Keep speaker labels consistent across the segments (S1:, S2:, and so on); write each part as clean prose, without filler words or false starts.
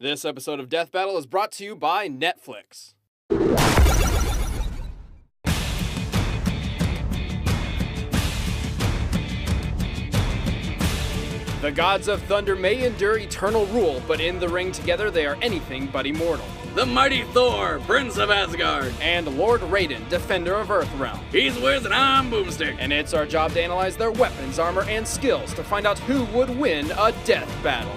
S1: This episode of Death Battle is brought to you by Netflix. The gods of thunder may endure eternal rule, but in the ring together they are anything but immortal.
S2: The mighty Thor, Prince of Asgard.
S1: And Lord Raiden, Defender of Earthrealm.
S2: He's Wiz and I'm Boomstick.
S1: And it's our job to analyze their weapons, armor, and skills to find out who would win a death battle.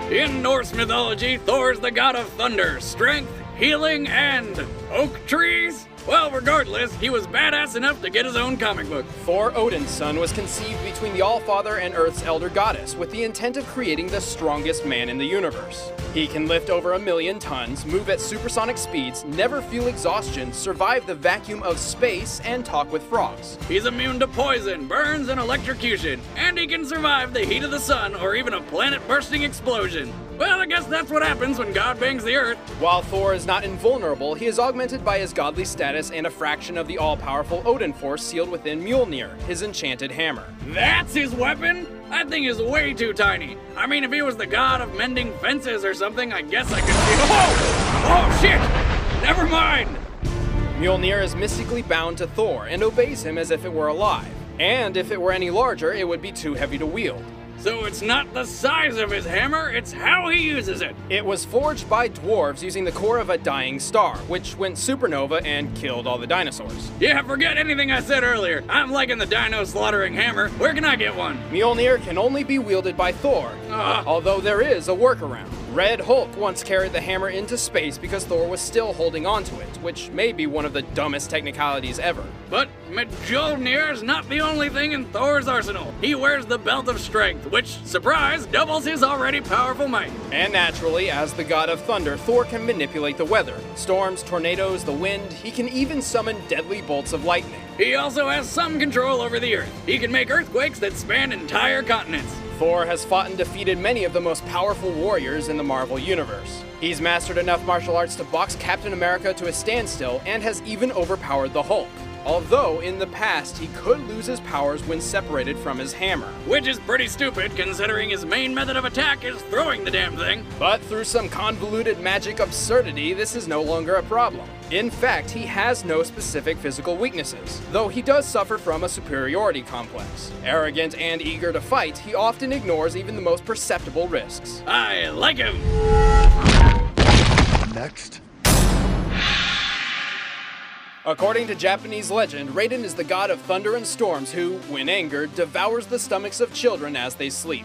S2: In Norse mythology, Thor's the god of thunder, strength, healing, and oak trees? Well, regardless, he was badass enough to get his own comic book.
S1: Thor, Odin's son, was conceived between the Allfather and Earth's elder goddess with the intent of creating the strongest man in the universe. He can lift over 1,000,000 tons, move at supersonic speeds, never feel exhaustion, survive the vacuum of space, and talk with frogs.
S2: He's immune to poison, burns, and electrocution, and he can survive the heat of the sun or even a planet-bursting explosion. Well, I guess that's what happens when God bangs the Earth.
S1: While Thor is not invulnerable, he is augmented by his godly status and a fraction of the all-powerful Odin force sealed within Mjolnir, his enchanted hammer.
S2: That's his weapon? That thing is way too tiny. I mean, if he was the god of mending fences or something, I guess I could see— Oh shit! Never mind!
S1: Mjolnir is mystically bound to Thor and obeys him as if it were alive. And if it were any larger, it would be too heavy to wield.
S2: So it's not the size of his hammer, it's how he uses it.
S1: It was forged by dwarves using the core of a dying star, which went supernova and killed all the dinosaurs.
S2: Yeah, forget anything I said earlier. I'm liking the dino slaughtering hammer. Where can I get one?
S1: Mjolnir can only be wielded by Thor, although there is a workaround. Red Hulk once carried the hammer into space because Thor was still holding onto it, which may be one of the dumbest technicalities ever.
S2: But Mjolnir's not the only thing in Thor's arsenal. He wears the Belt of Strength, which, surprise, doubles his already powerful might.
S1: And naturally, as the god of thunder, Thor can manipulate the weather. Storms, tornadoes, the wind, he can even summon deadly bolts of lightning.
S2: He also has some control over the Earth. He can make earthquakes that span entire continents.
S1: Thor has fought and defeated many of the most powerful warriors in the Marvel Universe. He's mastered enough martial arts to box Captain America to a standstill and has even overpowered the Hulk. Although, in the past, he could lose his powers when separated from his hammer.
S2: Which is pretty stupid, considering his main method of attack is throwing the damn thing.
S1: But through some convoluted magic absurdity, this is no longer a problem. In fact, he has no specific physical weaknesses, though he does suffer from a superiority complex. Arrogant and eager to fight, he often ignores even the most perceptible risks.
S2: I like him!
S3: Next.
S1: According to Japanese legend, Raiden is the god of thunder and storms who, when angered, devours the stomachs of children as they sleep.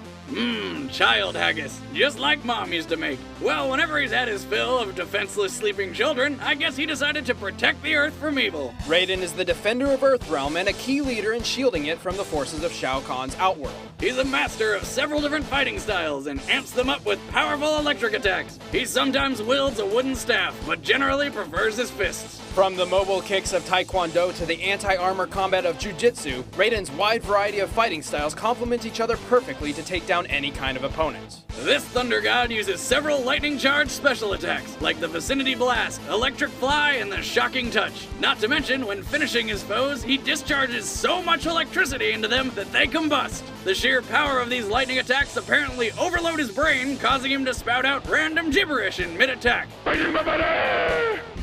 S2: Child haggis, just like Mom used to make. Well, whenever he's had his fill of defenseless sleeping children, I guess he decided to protect the Earth from evil.
S1: Raiden is the defender of Earthrealm and a key leader in shielding it from the forces of Shao Kahn's Outworld.
S2: He's a master of several different fighting styles and amps them up with powerful electric attacks. He sometimes wields a wooden staff, but generally prefers his fists.
S1: From the mobile kicks of Taekwondo to the anti-armor combat of Jiu-Jitsu, Raiden's wide variety of fighting styles complement each other perfectly to take down any kind of opponent.
S2: This Thunder God uses several lightning-charged special attacks, like the Vicinity Blast, Electric Fly, and the Shocking Touch. Not to mention, when finishing his foes, he discharges so much electricity into them that they combust. The sheer power of these lightning attacks apparently overload his brain, causing him to spout out random gibberish in mid-attack.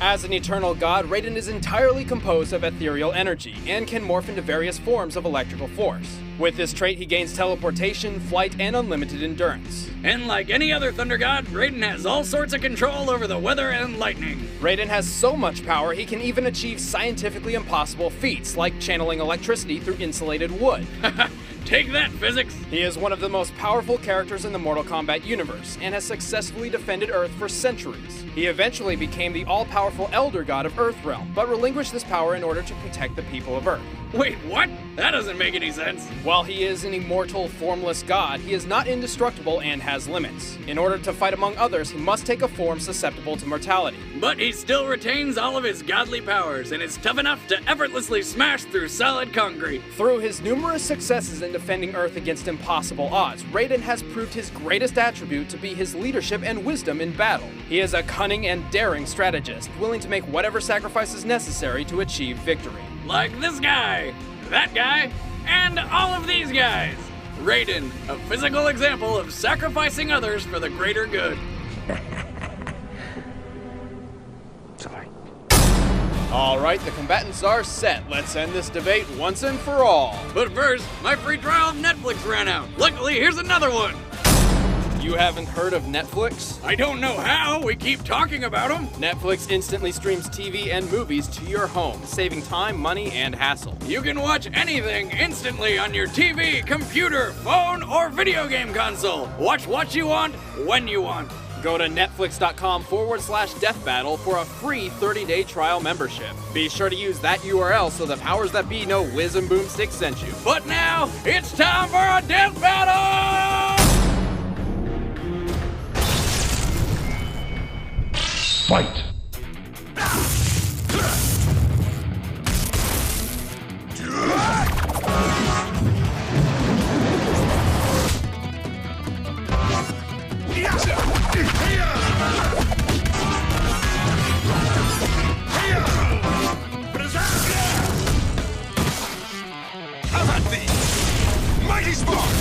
S1: As an eternal god, Raiden is entirely composed of ethereal energy and can morph into various forms of electrical force. With this trait, he gains teleportation, flight, and unlimited endurance.
S2: And like any other Thunder God, Raiden has all sorts of control over the weather and lightning.
S1: Raiden has so much power, he can even achieve scientifically impossible feats, like channeling electricity through insulated wood.
S2: Take that, physics!
S1: He is one of the most powerful characters in the Mortal Kombat universe, and has successfully defended Earth for centuries. He eventually became the all-powerful Elder God of Earthrealm, but relinquished this power in order to protect the people of Earth.
S2: Wait, what? That doesn't make any sense.
S1: While he is an immortal, formless god, he is not indestructible and has limits. In order to fight among others, he must take a form susceptible to mortality.
S2: But he still retains all of his godly powers, and is tough enough to effortlessly smash through solid concrete.
S1: Through his numerous successes in defending Earth against impossible odds, Raiden has proved his greatest attribute to be his leadership and wisdom in battle. He is a cunning and daring strategist, willing to make whatever sacrifices necessary to achieve victory.
S2: Like this guy, that guy, and all of these guys. Raiden, a physical example of sacrificing others for the greater good.
S3: Sorry.
S1: All right, the combatants are set. Let's end this debate once and for all.
S2: But first, my free trial of Netflix ran out. Luckily, here's another one.
S1: You haven't heard of Netflix?
S2: I don't know how, we keep talking about them.
S1: Netflix instantly streams TV and movies to your home, saving time, money, and hassle.
S2: You can watch anything instantly on your TV, computer, phone, or video game console. Watch what you want, when you want.
S1: Go to netflix.com/death battle for a free 30-day trial membership. Be sure to use that URL so the powers that be know Wiz and Boomstick sent you.
S2: But now, it's time for a death battle!
S3: Fight!
S4: How about thee? Mighty Spark!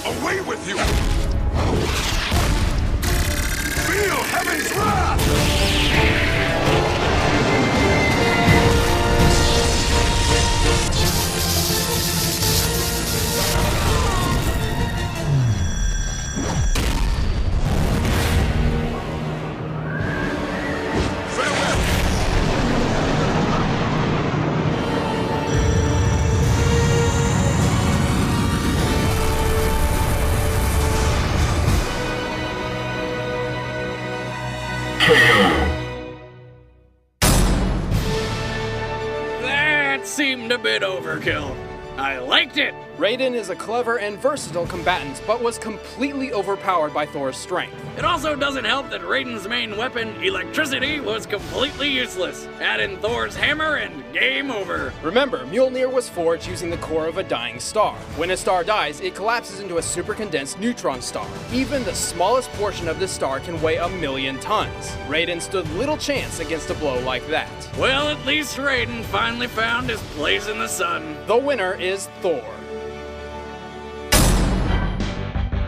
S4: Away with you! Feel heaven's wrath!
S2: That seemed a bit overkill. I liked it.
S1: Raiden is a clever and versatile combatant, but was completely overpowered by Thor's strength.
S2: It also doesn't help that Raiden's main weapon, electricity, was completely useless. Add in Thor's hammer and game over.
S1: Remember, Mjolnir was forged using the core of a dying star. When a star dies, it collapses into a supercondensed neutron star. Even the smallest portion of this star can weigh 1,000,000 tons. Raiden stood little chance against a blow like that.
S2: Well, at least Raiden finally found his place in the sun.
S1: The winner is Thor.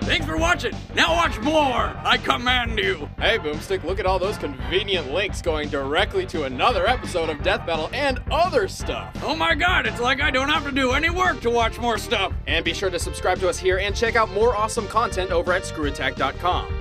S2: Thanks for watching. Now watch more. I command you.
S1: Hey Boomstick, look at all those convenient links going directly to another episode of Death Battle and other stuff.
S2: Oh my god, it's like I don't have to do any work to watch more stuff.
S1: And be sure to subscribe to us here and check out more awesome content over at screwattack.com.